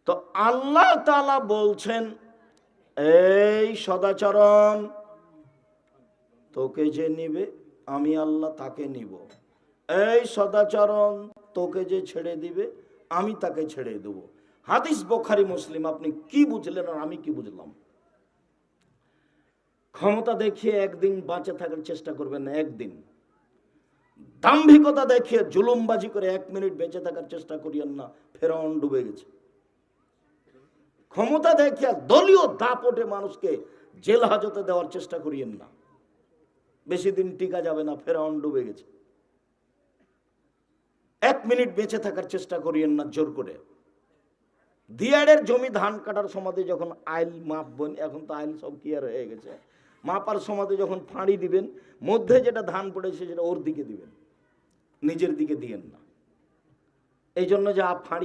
তো আল্লাহ তাআলা বলছেন, এই সদাচরণ, তোকে যে নিবে আমি আল্লাহ তাকে নিব। এই সদাচরণ, তোকে যে ছেড়ে দিবে আমি তাকে ছেড়ে দেব। হাদিস বুখারী মুসলিম। আপনি কি বুঝলেন আর আমি কি বুঝলাম? ক্ষমতা দেখিয়ে একদিন বাঁচে থাকার চেষ্টা করবেন না, একদিন। দাম্ভিকতা দেখিয়ে জুলুমবাজি করে 1 মিনিট বেঁচে থাকার চেষ্টা করিয়েন না, ফেরাউন ডুবে গেছে। ক্ষমতা দেখিয়ে দলীয় দাপটে মানুষকে জেল হাজতে দেওয়ার চেষ্টা করিয়েন না, বেশি দিন টিকা যাবে না, ফেরাউন ডুবে গেছে। 1 মিনিট বেঁচে থাকার চেষ্টা করিয়েন না জোর করে। দিয়াড়ের জমি ধান কাটার সময় যখন আইল মাপবেন, এখন তো আইল সব ক্লিয়ার হয়ে গেছে, মাপার সময় যখন ফাঁড়ি দিবেন, মধ্যে যেটা ধান পড়েছে সেটা ওর দিকে দিবেন, নিজের দিকে দিয়েন না। এই জন্য যে ফাঁড়ি